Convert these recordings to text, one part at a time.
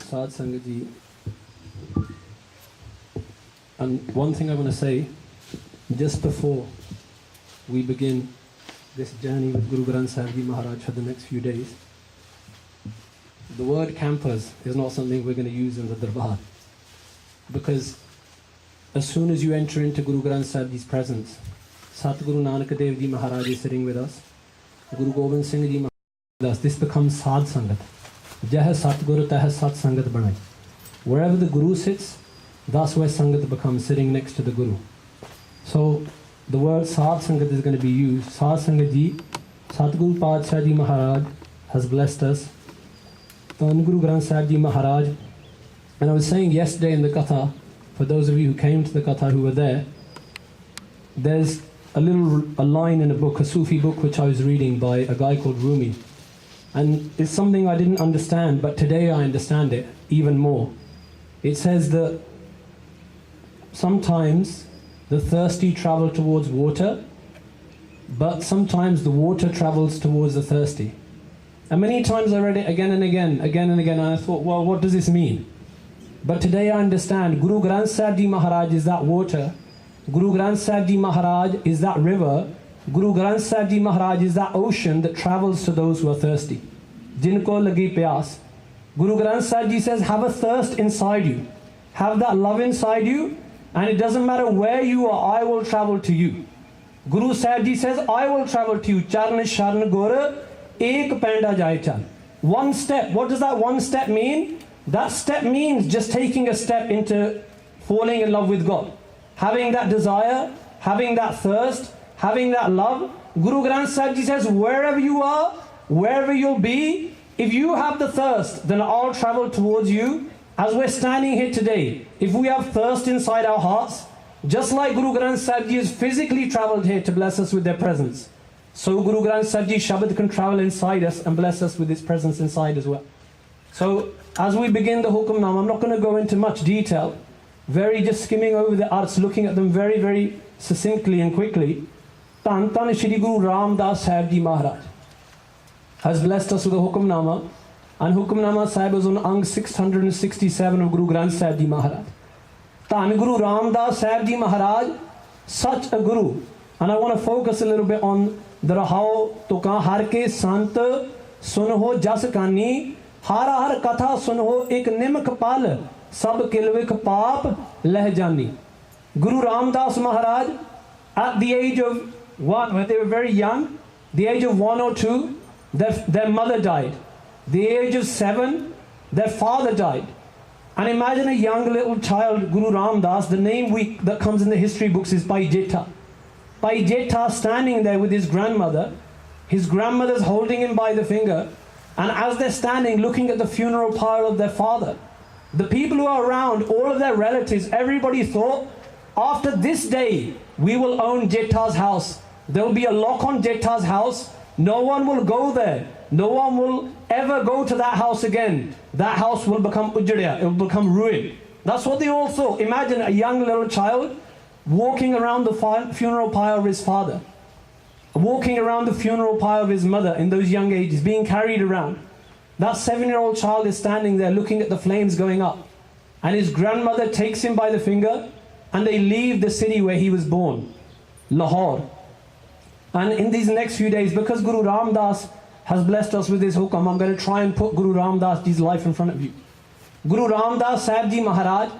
Sadh Sangat Ji. And one thing I want to say, just before we begin this journey with Guru Granth Sahib Ji Maharaj for the next few days, the word campers is not something we're going to use in the Darbar. Because as soon as you enter into Guru Granth Sahib Ji's presence, Saṭguru Nanak Dev Ji Maharaj is sitting with us, Guru Gobind Singh Ji Maharaj with us. This becomes Sadh Sangat. Jah Saṭgur tah Sat Sangat Banai. Wherever the Guru sits, that's where Sangat becomes, sitting next to the Guru. So the word Sadh Sangat is going to be used. Sadh Sangat Ji, Saṭguru Padshah Ji Maharaj has blessed us. Guru Granth Sahib Ji Maharaj. And I was saying yesterday in the kathā, for those of you who came to the kathā who were there, there's a line in a book, a Sufi book which I was reading by a guy called Rumi. And it's something I didn't understand, but today I understand it even more. It says that sometimes the thirsty travel towards water, but sometimes the water travels towards the thirsty. And many times I read it again and again, and I thought, well, what does this mean? But today I understand, Guru Granth Sahib Ji Maharaj is that water, Guru Granth Sahib Ji Maharaj is that river, Guru Granth Sahib Ji Maharaj is that ocean that travels to those who are thirsty. Jinko lagi pyas. Guru Granth Sahib Ji says, have a thirst inside you, have that love inside you, and it doesn't matter where you are, I will travel to you. Guru Sahib Ji says, I will travel to you. Charn Sharn Gora, Ek Panda Jai Chal. One step. What does that one step mean? That step means just taking a step into falling in love with God. Having that desire, having that thirst, having that love. Guru Granth Sahib Ji says, wherever you are, wherever you'll be, if you have the thirst, then I'll travel towards you. As we're standing here today, if we have thirst inside our hearts, just like Guru Granth Sahib Ji has physically traveled here to bless us with their presence, so Guru Granth Sahib Ji Shabad can travel inside us and bless us with His presence inside as well. So as we begin the Hukamnama, I'm not going to go into much detail, just skimming over the arts, looking at them very, very succinctly and quickly. Tan Tan Shri Guru Ramdas Sahib Ji Maharaj has blessed us with a Hukamnama, and Hukamnama Sahib is on Ang 667 of Guru Granth Sahib Ji Maharaj. Tan Guru Ramdas Sahib Ji Maharaj, such a Guru. And I want to focus a little bit on the rahā to kahai ke sanṭ sunhu jas kānī hara har kathā sunhu ek nimakĥ pal sab kilvikĥ pāp ḍḥānī. Guru Ramdas Maharaj, at the age of 1, when they were very young, the age of 1 or 2, their mother died. The age of 7, their father died. And imagine a young little child, Guru Ramdas, the name that comes in the history books is Bhai Jetha. Bhai Jetha standing there with his grandmother's holding him by the finger, and as they're standing looking at the funeral pile of their father, the people who are around, all of their relatives, everybody thought, after this day, we will own Jetha's house. There will be a lock on Jetha's house. No one will go there. No one will ever go to that house again. That house will become ujjadya, it will become ruined. That's what they all thought. Imagine a young little child walking around the funeral pile of his father, walking around the funeral pile of his mother in those young ages, being carried around. That 7-year-old child is standing there looking at the flames going up, and his grandmother takes him by the finger, and they leave the city where he was born, Lahore. And in these next few days, because Guru Ramdas has blessed us with his hukam, I'm going to try and put Guru Ramdas Ji's life in front of you. Guru Ramdas Sahib Ji Maharaj,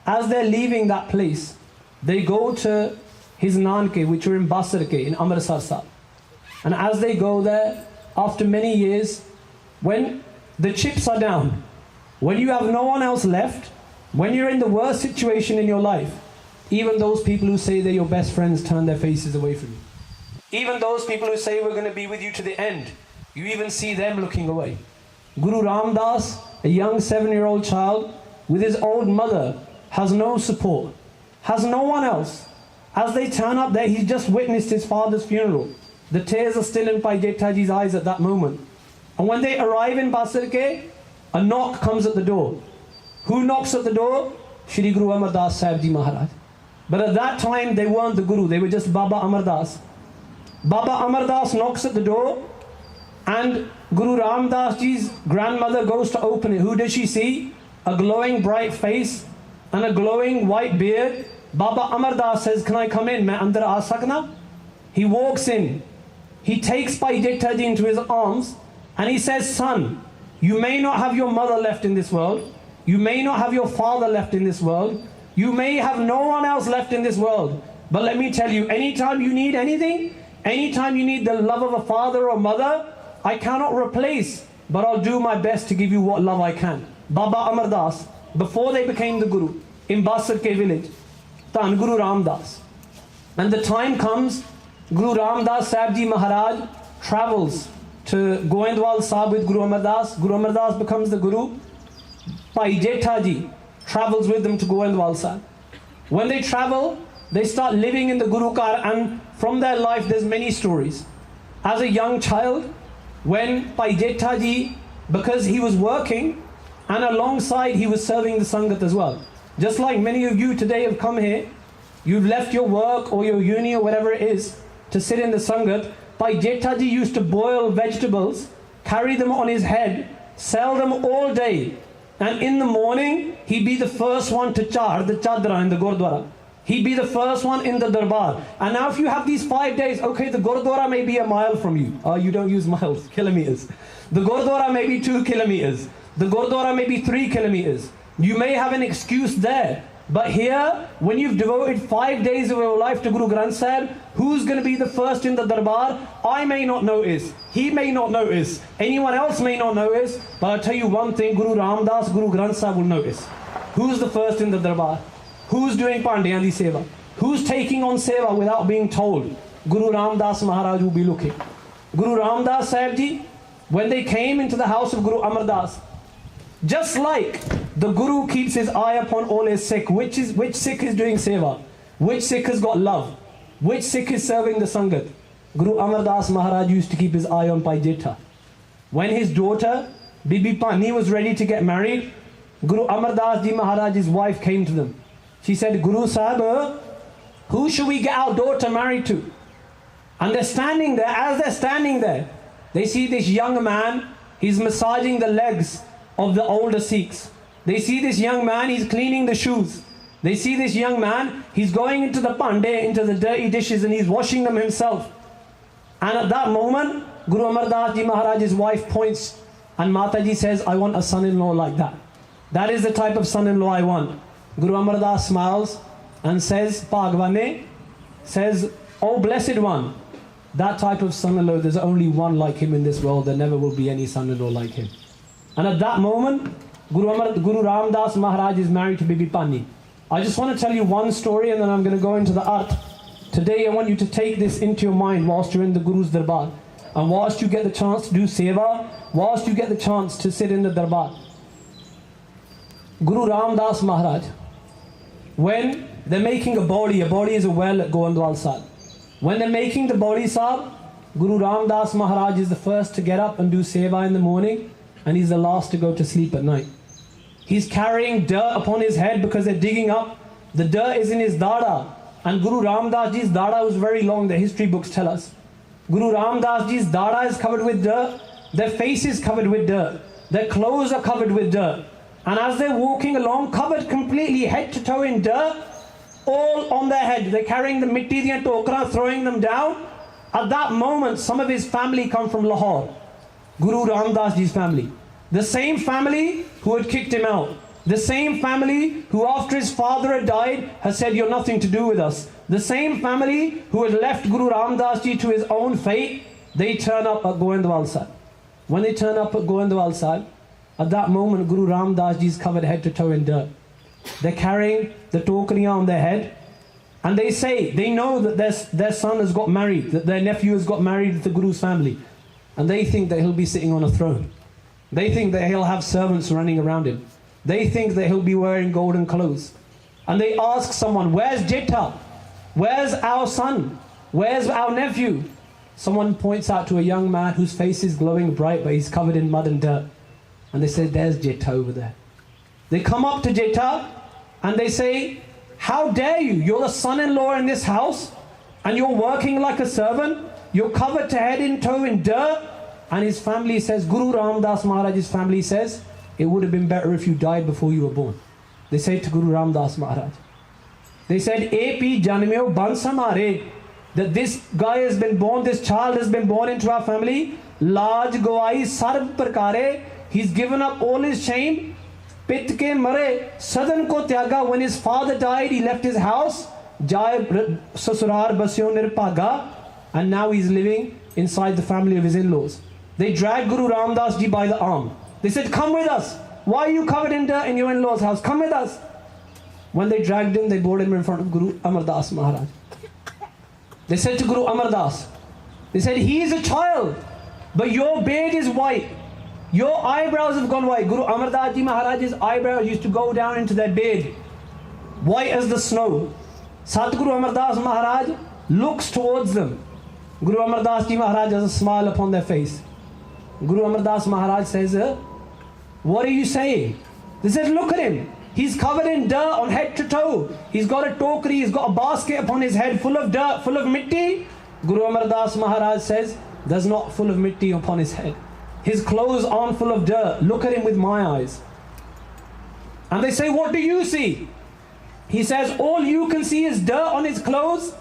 as they're leaving that place, they go to his nanke, which are in Basarke, in Amritsar Sahib. And as they go there, after many years, when the chips are down, when you have no one else left, when you're in the worst situation in your life, even those people who say they're your best friends turn their faces away from you. Even those people who say we're going to be with you to the end, you even see them looking away. Guru Ramdas, a young 7-year-old child with his old mother, has no support, has no one else. As they turn up there, he's just witnessed his father's funeral. The tears are still in Bhai Jetha Ji's eyes at that moment. And when they arrive in Basarke, a knock comes at the door. Who knocks at the door? Shri Guru Amardas Sahib Ji Maharaj. But at that time, they weren't the Guru, they were just Baba Amardas. Baba Amardas knocks at the door, and Guru Ramdas Ji's grandmother goes to open it. Who does she see? a glowing bright face and a glowing white beard. Baba Amar Das says, can I come in? Main andar aa sakna? He walks in. He takes Bhai Jetha Ji into his arms and he says, son, you may not have your mother left in this world. You may not have your father left in this world. You may have no one else left in this world. But let me tell you, anytime you need anything, anytime you need the love of a father or mother, I cannot replace, but I'll do my best to give you what love I can. Baba Amar Das, before they became the Guru, in Basar Ke village, Dhan Guru Ramdas. And the time comes, Guru Ramdas Sahib Ji Maharaj travels to Goindwal Sahib with Guru Amar Das. Guru Amar Das becomes the Guru. Bhai Jetha Ji travels with them to Goindwal Sahib. When they travel, they start living in the Guru Kar, and from their life there's many stories. As a young child, when Bhai Jetha Ji, because he was working and alongside he was serving the Sangat as well. Just like many of you today have come here, you've left your work or your uni or whatever it is to sit in the Sangat. Bhai Jetha Ji used to boil vegetables, carry them on his head, sell them all day. And in the morning, he'd be the first one to char the chadra in the Gurdwara. He'd be the first one in the darbar. And now if you have these 5 days, okay, the Gurdwara may be a mile from you. You don't use miles, kilometers. The Gurdwara may be 2 kilometers. The Gurdwara may be 3 kilometers. You may have an excuse there. But here, when you've devoted 5 days of your life to Guru Granth Sahib, who's going to be the first in the darbar? I may not notice. He may not notice. Anyone else may not notice. But I'll tell you one thing, Guru Ramdas, Guru Granth Sahib will notice. Who's the first in the darbar? Who's doing Pandyan di seva? Who's taking on seva without being told? Guru Ramdas Maharaj will be looking. Guru Ramdas Sahib Ji, when they came into the house of Guru Amar Das, just like the Guru keeps his eye upon all his Sikh, which Sikh is doing seva, which Sikh has got love, which Sikh is serving the Sangat. Guru Amar Das Maharaj used to keep his eye on Bhai Jetha. When his daughter, Bibi Bani, was ready to get married, Guru Amar Das Ji Maharaj's wife came to them. She said, Guru Sahib, who should we get our daughter married to? And they're standing there. As they're standing there, they see this young man, he's massaging the legs of the older Sikhs. They see this young man, he's cleaning the shoes. They see this young man, he's going into the pande, into the dirty dishes, and he's washing them himself. And at that moment, Guru Amar Das Ji Maharaj's wife points, and Mataji says, I want a son-in-law like that. That is the type of son-in-law I want. Guru Amar Das smiles and says, Bhagwane, says, oh blessed one, that type of son-in-law, there's only one like him in this world. There never will be any son-in-law like him. And at that moment, Guru Ramdas Maharaj is married to Bibi Bani. I just want to tell you one story and then I'm going to go into the art. Today I want you to take this into your mind whilst you're in the Guru's Darbar. And whilst you get the chance to do seva, whilst you get the chance to sit in the Darbar. Guru Ramdas Maharaj, when they're making a bolai is a well at Goindwal Sahib. When they're making the bolai Sahib, Guru Ramdas Maharaj is the first to get up and do seva in the morning, and he's the last to go to sleep at night. He's carrying dirt upon his head because they're digging up. The dirt is in his dada. And Guru Ramdas Ji's dada was very long, the history books tell us. Guru Ramdas Ji's dada is covered with dirt. Their face is covered with dirt. Their clothes are covered with dirt. And as they're walking along, covered completely head to toe in dirt, all on their head. They're carrying the mitti diyan tokra, throwing them down. At that moment, some of his family come from Lahore. Guru Ramdas Ji's family. The same family who had kicked him out. The same family who after his father had died has said, you're nothing to do with us. The same family who had left Guru Ramdas Ji to his own fate, they turn up at Goindwal Sahib. When they turn up at Goindwal Sahib, at that moment Guru Ramdas Ji is covered head to toe in dirt. They're carrying the tokriya on their head. And they say, they know that their son has got married, that their nephew has got married to the Guru's family. And they think that he'll be sitting on a throne. They think that he'll have servants running around him. They think that he'll be wearing golden clothes. And they ask someone, where's Jetha? Where's our son? Where's our nephew? Someone points out to a young man whose face is glowing bright, but he's covered in mud and dirt. And they say, there's Jetha over there. They come up to Jetha and they say, how dare you? You're the son-in-law in this house and you're working like a servant. You're covered to head and toe in dirt. And his family says, Guru Ramdas Maharaj's family says, it would have been better if you died before you were born. They said to Guru Ramdas Maharaj. They said, A.P. Janmyo Bansamare, that this guy has been born, this child has been born into our family. Laj Gawai Sarb Prakare, he's given up all his shame. Pit ke mare, Sadan ko tyaga, when his father died, he left his house. Jai Sasurar Basyo Nirpaga, and now he's living inside the family of his in-laws. They dragged Guru Ramdas Ji by the arm. They said, come with us. Why are you covered in dirt in your in-laws' house? Come with us. When they dragged him, they brought him in front of Guru Amardas Maharaj. They said to Guru Amardas, they said, he is a child, but your beard is white. Your eyebrows have gone white. Guru Amardas Ji Maharaj's eyebrows used to go down into their beard, white as the snow. Saṭgur Amardas Maharaj looks towards them. Guru Amardas Ji Maharaj has a smile upon their face. Guru Amardas Maharaj says, what are you saying? They said, look at him. He's covered in dirt on head to toe. He's got a tokri, he's got a basket upon his head full of dirt, full of mitti. Guru Amardas Maharaj says, there's not full of mitti upon his head. His clothes aren't full of dirt. Look at him with my eyes. And they say, what do you see? He says, all you can see is dirt on his clothes.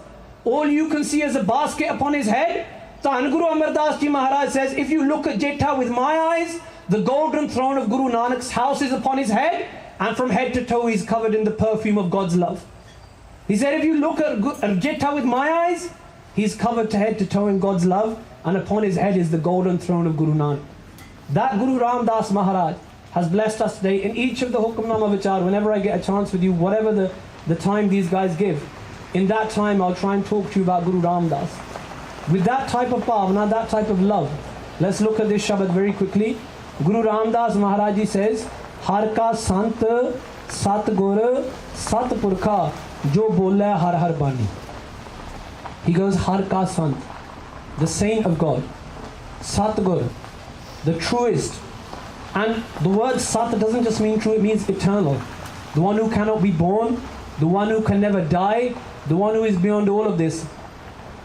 All you can see is a basket upon his head. So Guru Amardas Ji Maharaj says, if you look at Jetha with my eyes, the golden throne of Guru Nanak's house is upon his head, and from head to toe he's covered in the perfume of God's love. He said, if you look at Jetha with my eyes, he's covered to head to toe in God's love, and upon his head is the golden throne of Guru Nanak. That Guru Ramdas Maharaj has blessed us today. In each of the Hukamnama Vichar, whenever I get a chance with you, whatever the time these guys give, in that time I'll try and talk to you about Guru Ramdas. With that type of bhavana, that type of love, let's look at this Shabad very quickly. Guru Ramdas Maharaj Ji says, Har ka sant, saṭgur, sat purkĥā, jo bolai har har bānī. He goes, Har ka sant, the saint of God, saṭgur, the truest. And the word Sat doesn't just mean true, it means eternal. The one who cannot be born, the one who can never die, the one who is beyond all of this.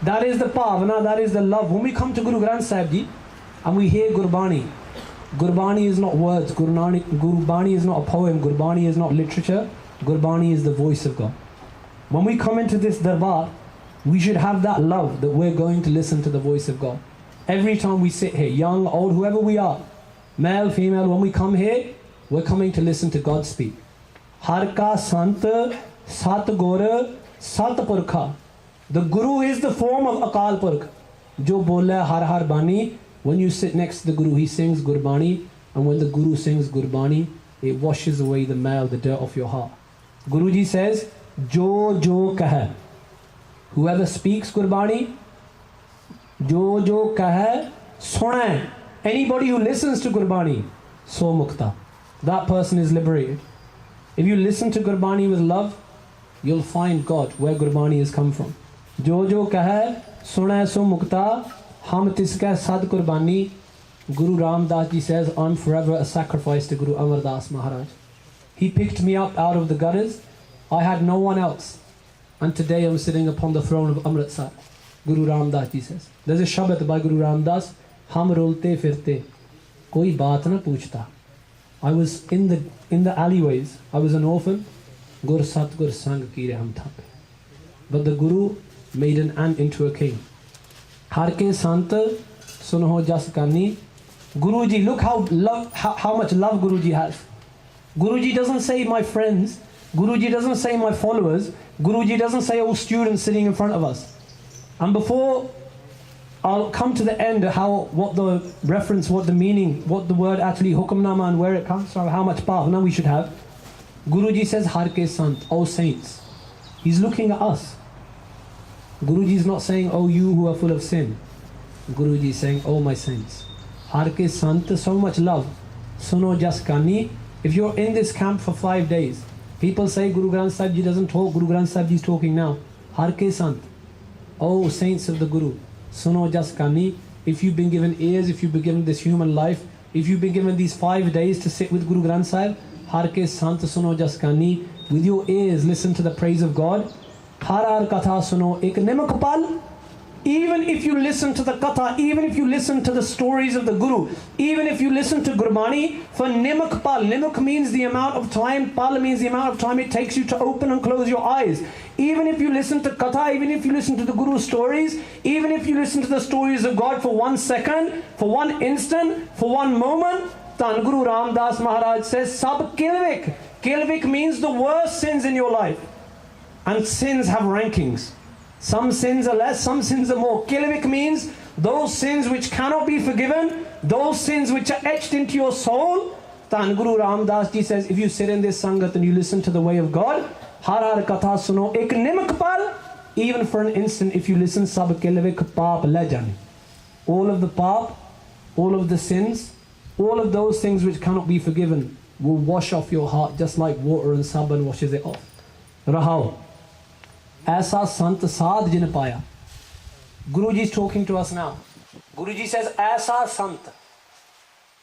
That is the bhavana, that is the love. When we come to Guru Granth Sahib Ji and we hear Kurbānī, Kurbānī is not words, Kurbānī is not a poem, Kurbānī is not literature, Kurbānī is the voice of God. When we come into this darbar, we should have that love that we're going to listen to the voice of God. Every time we sit here, young, old, whoever we are, male, female, when we come here, we're coming to listen to God speak. Har ka sant, saṭgur, sat purkḥā. The Guru is the form of Akal Purkh. Jo bolai har har bānī. When you sit next to the Guru, he sings Kurbānī, and when the Guru sings Kurbānī, it washes away the male, the dirt off your heart. Guruji says, Jo jo kahai. Whoever speaks Kurbānī, Jo jo kahai, sunai. Anybody who listens to Kurbānī, so mukṭā. That person is liberated. If you listen to Kurbānī with love, you'll find God where Kurbānī has come from. Jo jo kahai, sunai so mukṭā, ham tiska sad kurbānī. Guru Ramdas Ji says, I'm forever a sacrifice to Guru Amardas Maharaj. He picked me up out of the gutters. I had no one else. And today I'm sitting upon the throne of Amritsar. Guru Ramdas Ji says. There's a Shabad by Guru Ramdas. Hum rolte firte, koi baat na poochta. I was in the alleyways. I was an orphan. Gur Saṭgur sang kire hum thap. But the Guru made an ant into a king. Har ke sant, sunhu jas kānī. Guruji, look how much love Guruji has. Guruji doesn't say my friends. Guruji doesn't say my followers. Guruji doesn't say all students sitting in front of us. And before I'll come to the end of what the reference, what the meaning, what the word actually Hukamnama and where it comes from, how much bhavana we should have. Guruji says, Har ke sant, O saints. He's looking at us. Guruji is not saying, oh you who are full of sin. Guruji is saying, oh my saints. Har ke sant, so much love. Suno jas kānī. If you're in this camp for 5 days, people say Guru Granth Sahib Ji doesn't talk, Guru Granth Sahib Ji is talking now. Har ke sant, oh saints of the Guru. Suno jas kānī. If you've been given ears, if you've been given this human life, if you've been given these 5 days to sit with Guru Granth Sahib, Har ke sant suno jas kānī. With your ears, listen to the praise of God. Har har kathā suno ek nimakh pal. even if you listen to the katha, even if you listen to the stories of the Guru, even if you listen to kurbānī, for nimakh pal, nimakh means the amount of time, pal means the amount of time it takes you to open and close your eyes. Even if you listen to katha, even if you listen to the Guru's stories, even if you listen to the stories of God for 1 second, for 1 instant, for 1 moment, then Guru Ramdas Maharaj says, sabḥ kilvikĥ. Kilvikĥ means the worst sins in your life. And sins have rankings. Some sins are less, some sins are more. Kilvikĥ means those sins which cannot be forgiven, those sins which are etched into your soul. Then Guru Ramdas ji says, if you sit in this sangat and you listen to the way of God, har har katha suno ek nimakh pal, even for an instant, if you listen, sabḥ kilvikĥ paap le jānī. All of the paap, all of the sins, all of those things which cannot be forgiven will wash off your heart just like water and saban washes it off. Rahā. Aisa sant sadh jin paya. Guruji is talking to us now. Guruji says, Aisa sant.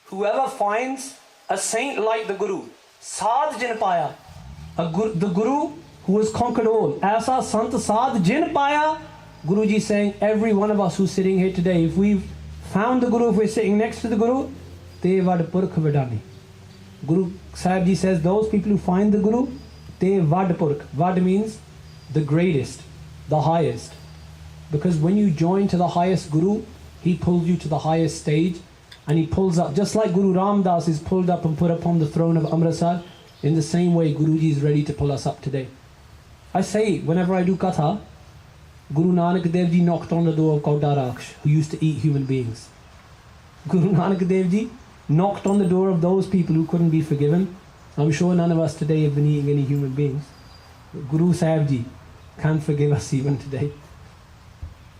Whoever finds a saint like the Guru, sadh jin paya. The Guru who has conquered all. Aisa sant sadh jin paya. Guruji is saying, every one of us who's sitting here today, if we've found the Guru, if we're sitting next to the Guru, te vad purkĥ vadani. Guru Sahib Ji says, those people who find the Guru, te vad purkĥ. Vad means the greatest, the highest. Because when you join to the highest Guru, he pulls you to the highest stage, and he pulls up, just like Guru Ramdas is pulled up and put upon the throne of Amritsar, in the same way Guruji is ready to pull us up today. I say, whenever I do katha, Guru Nanak Dev Ji knocked on the door of Ḍʰō who used to eat human beings. Guru Nanak Dev Ji knocked on the door of those people who couldn't be forgiven. I'm sure none of us today have been eating any human beings. Guru Sahib Ji can forgive us even today.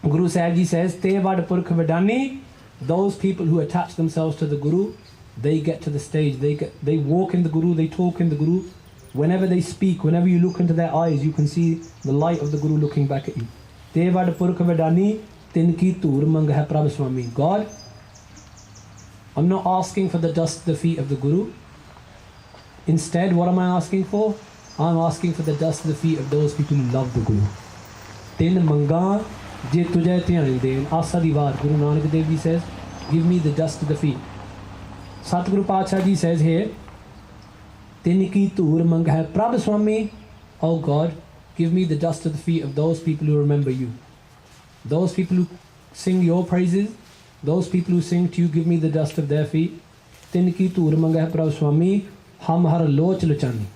Guru Sahib Ji says, te vad purkĥ vadani. Those people who attach themselves to the Guru, they get to the stage, they walk in the Guru, they talk in the Guru. Whenever they speak, whenever you look into their eyes, you can see the light of the Guru looking back at you. Te vad purkĥ vadani, tinki tur mangh prabh swami. God, I'm not asking for the dust of the feet of the Guru. Instead, what am I asking for? I'm asking for the dust of the feet of those people who love the Guru. Tin manga je tujhe dhyan den asa di vaar. Guru Nanak Dev Ji says, give me the dust of the feet. Saṭgur Paatshah Ji says here, tin ki tur mangh prabh swami. Oh God, give me the dust of the feet of those people who remember you. Those people who sing your praises, those people who sing to you, give me the dust of their feet. Tin ki tur mangh prabh swami, ham har loch lochani.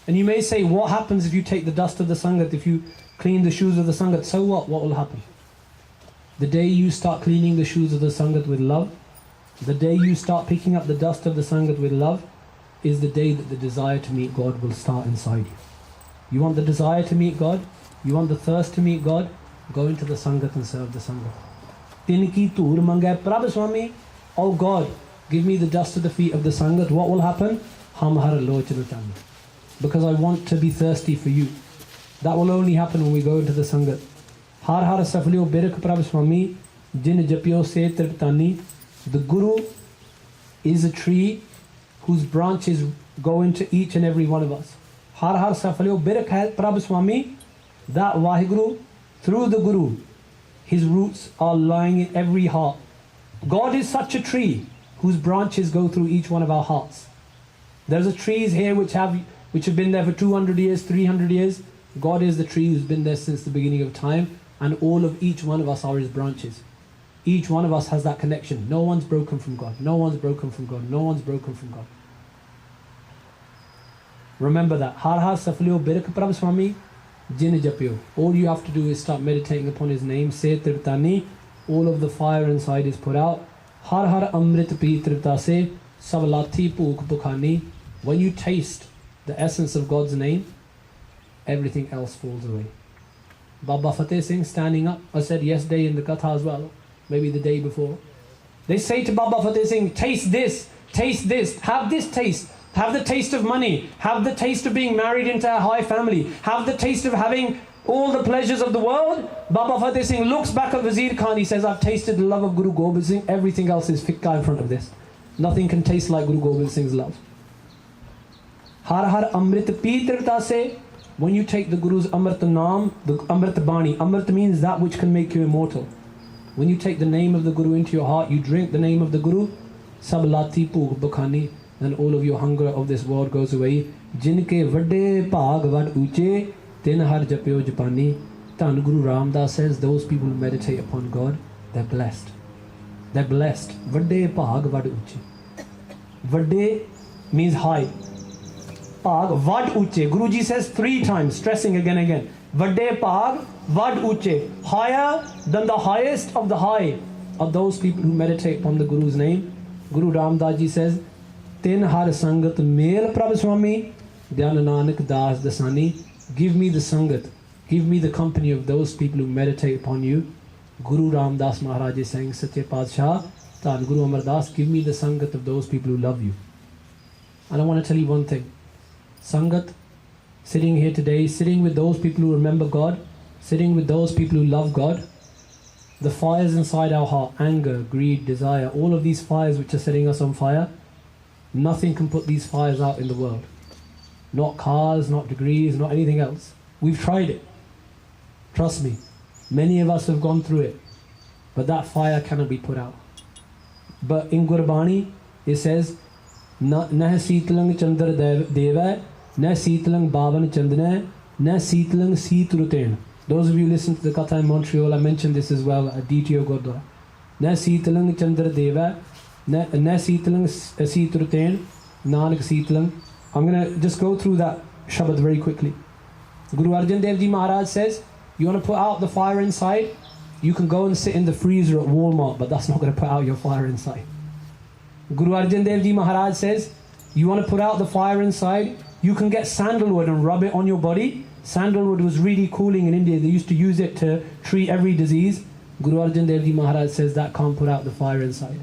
And you may say, what happens if you take the dust of the sangat, if you clean the shoes of the sangat? So what? What will happen? The day you start cleaning the shoes of the sangat with love, the day you start picking up the dust of the sangat with love, is the day that the desire to meet God will start inside you. You want the desire to meet God? You want the thirst to meet God? Go into the sangat and serve the sangat. Tinki tur mangay prabh swami. Oh God, give me the dust of the feet of the sangat. What will happen? Ham har lochana. Because I want to be thirsty for you. That will only happen when we go into the sangat. Har har safliyo birkh prabh swami, jin japyo se triptani. The Guru is a tree whose branches go into each and every one of us. Har har safliyo birkh prabh swami. That Vaheguru, through the Guru, his roots are lying in every heart. God is such a tree whose branches go through each one of our hearts. There's a trees here which have been there for 200 years, 300 years. God is the tree who's been there since the beginning of time, and all of each one of us are his branches. Each one of us has that connection. No one's broken from God. No one's broken from God. No one's broken from God. Remember that. Har har safliyo birkh prabh swami, jin japyo. All you have to do is start meditating upon his name. Se triptani. All of the fire inside is put out. Har har amrit pi tripta se, savlati pukh bukhani. When you taste the essence of God's name, everything else falls away. Baba Fateh Singh standing up, I said yesterday in the katha as well, maybe the day before. They say to Baba Fateh Singh, taste this, have this taste. Have the taste of money, have the taste of being married into a high family, have the taste of having all the pleasures of the world. Baba Fateh Singh looks back at Wazir Khan, he says, I've tasted the love of Guru Gobind Singh, everything else is fikka in front of this. Nothing can taste like Guru Gobind Singh's love. Har har amrit pi tripta se, When you take the Guru's Amrit Naam, the Amrit Bānī, Amrit means that which can make you immortal. When you take the name of the Guru into your heart, you drink the name of the Guru, sab lati purkĥā, then all of your hunger of this world goes away. Jinke vade bhag vad uche, tin har japyo japani. Tan Guru Ramdas says, those people who meditate upon God, they're blessed. They're blessed. Vade bhag vad uche. Vade means high. Bhag vad uche. Guruji says 3 times, stressing again and again. Vade bhag vad uche. Higher than the highest of the high are those people who meditate upon the Guru's name. Guru Ramdas ji says, Tin har sangat Mehl Prabh Swami, ḍʰānāsrī dasani. Give me the sangat, give me the company of those people who meditate upon you. Guru Ramdas Maharaj is saying, Sache Padshah, Tan Guru Amar Das, give me the sangat of those people who love you. And I want to tell you one thing. Sangat, sitting here today, sitting with those people who remember God, sitting with those people who love God, the fires inside our heart, anger, greed, desire, all of these fires which are setting us on fire, nothing can put these fires out in the world. Not cars, not degrees, not anything else. We've tried it. Trust me. Many of us have gone through it. But that fire cannot be put out. But in Kurbānī, it says, Nah sītalang chandra deva, nah sītalang bāvan chandana, nah sītalang sītruten. Those of you who listen to the kathā in Montreal, I mentioned this as well at DTO Gurdwara. Nah sītalang chandra deva, nah sītalang sītruten, nanak sītalang. I'm going to just go through that Shabad very quickly. Guru Arjan Dev Ji Maharaj says, you want to put out the fire inside, you can go and sit in the freezer at Walmart, but that's not going to put out your fire inside. Guru Arjan Dev Ji Maharaj says, you want to put out the fire inside, you can get sandalwood and rub it on your body. Sandalwood was really cooling in India. They used to use it to treat every disease. Guru Arjan Dev Ji Maharaj says that can't put out the fire inside.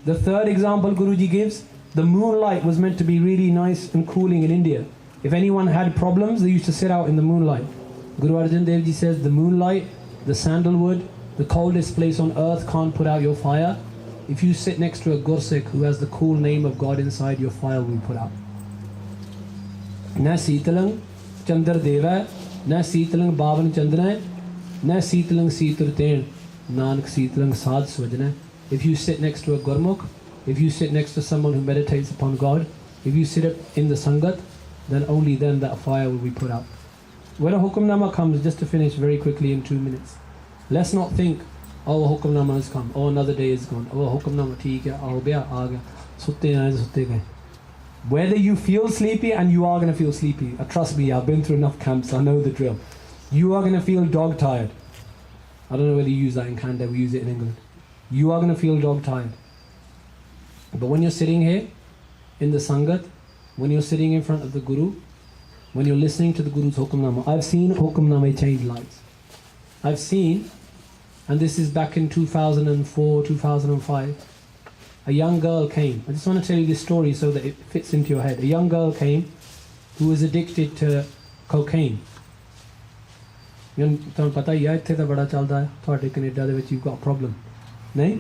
The third example Guruji gives, the moonlight was meant to be really nice and cooling in India. If anyone had problems, they used to sit out in the moonlight. Guru Arjan Dev Ji says the moonlight, the sandalwood, the coldest place on earth can't put out your fire. If you sit next to a Gursikh who has the cool name of God inside, your fire will be put out. Na sītalang chandar deva, na sītalang bāvan chandana, na sītalang sīturten, nanak sītalang sadh swajana. If you sit next to a Gurmukh, if you sit next to someone who meditates upon God, if you sit in the Sangat, then only then that fire will be put out. When a Hukamnama comes, just to finish very quickly in 2 minutes, let's not think, oh, Hukamnama has come, oh, another day is gone, oh, Hukamnama theek hai, ho gaya, aa gaya, sutte aaye, sutte gaye. Whether you feel sleepy, and you are going to feel sleepy, trust me, I've been through enough camps, I know the drill. You are going to feel dog tired. I don't know whether you use that in Canada, we use it in England. You are going to feel dog tired. But when you're sitting here in the Sangat, when you're sitting in front of the Guru, when you're listening to the Guru's Hukamnama, I've seen Hukamnama change lives. I've seen, and this is back in 2004, 2005, a young girl came. I just want to tell you this story so that it fits into your head. A young girl came who was addicted to cocaine. You've got a problem. No?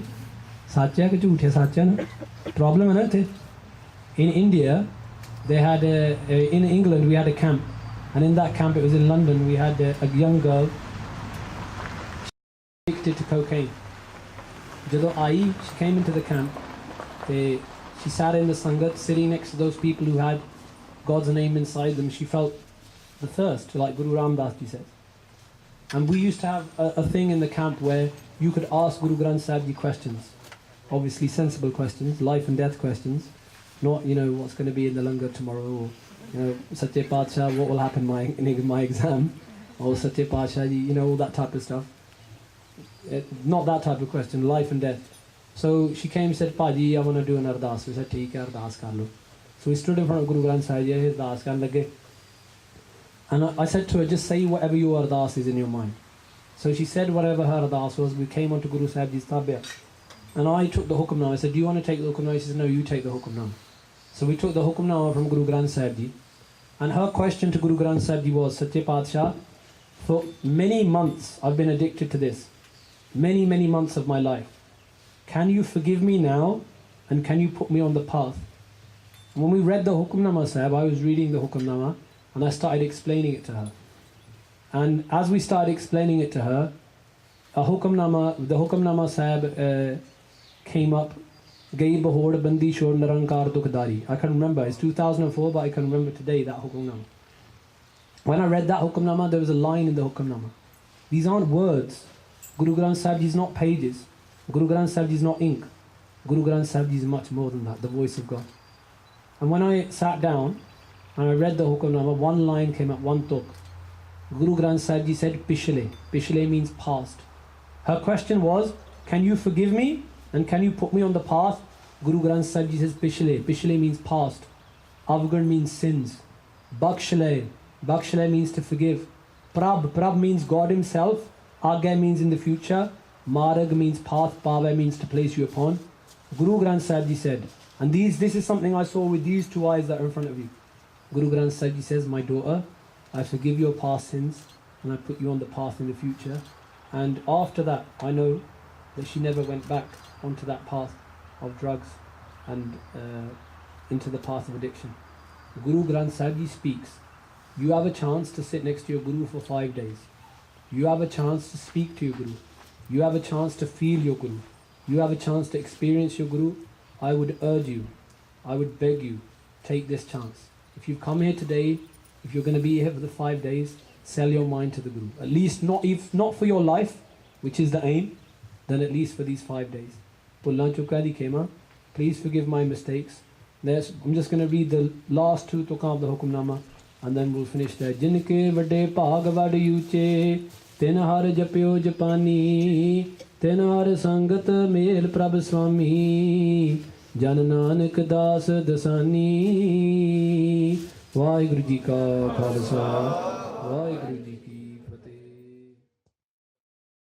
Problem in India, they had in England we had a camp, and in that camp, it was in London, we had a young girl addicted to cocaine. She came into the camp, she sat in the Sangat, sitting next to those people who had God's name inside them. She felt the thirst, like Guru Ramdas Ji says. And we used to have a thing in the camp where you could ask Guru Granth Sahib Ji questions. Obviously sensible questions, life and death questions, not, what's going to be in the langar tomorrow, or, Sache Padshah, what will happen in my exam, or Sache Padshah Ji, all that type of stuff. Not that type of question, life and death. So she came and said, Paji, I want to do an ardas. We said, theek hai, ardas kar lo. So we stood in front of Guru Granth Sahib Ji, ardas karne lage. And I said to her, just say whatever your ardas is in your mind. So she said whatever her ardas was. We came onto Guru Sahib Ji's tabia. And I took the Hukamnama. I said, do you want to take the Hukamnama? She said, no, you take the Hukamnama. So we took the Hukamnama from Guru Granth Sahib Ji. And her question to Guru Granth Sahib Ji was, Sache Padshah, for many months I've been addicted to this. Many, many months of my life. Can you forgive me now? And can you put me on the path? When we read the Hukamnama Sahib, I was reading the Hukamnama, And I started explaining it to her. And as we started explaining it to her, the Hukamnama Sahib came up, Gai Bahod Bandi Shor Narankar Dukhdari. I can remember, it's 2004, but I can remember today that Hukamnama. When I read that Hukamnama, there was a line in the Hukamnama. These aren't words. Guru Granth Sahib Ji is not pages. Guru Granth Sahib Ji is not ink. Guru Granth Sahib Ji is much more than that, the voice of God. And when I sat down and I read the Hukamnama, one line came up, one tuk. Guru Granth Sahib Ji said, Pishle. Pishle means past. Her question was, can you forgive me? And can you put me on the path? Guru Granth Sahib Ji says, Pishle. Pishle means past. Avgar means sins. Bakshle. Bakshle means to forgive. Prab means God Himself. Agya means in the future. Marag means path. Pave means to place you upon. Guru Granth Sahib Ji said, and this is something I saw with these two eyes that are in front of you. Guru Granth Sahib Ji says, my daughter, I forgive your past sins and I put you on the path in the future. And after that, I know that she never went back onto that path of drugs and into the path of addiction. Guru Granth Sahib Ji speaks. You have a chance to sit next to your Guru for 5 days. You have a chance to speak to your Guru. You have a chance to feel your Guru. You have a chance to experience your Guru. I would urge you, I would beg you, take this chance. If you've come here today, if you're going to be here for the 5 days, sell your mind to the Guru. At least if not for your life, which is the aim, then at least for these 5 days. Please forgive my mistakes. I'm just going to read the last two tukām of the Hukamnama and then we'll finish there. Jinke vade bhag vad uche, ten har japyo japani, ten har sangat Mehl prabh swami, jan nanak das dasani. Vaheguru Ji Ka Khalsa, Vaheguru Ji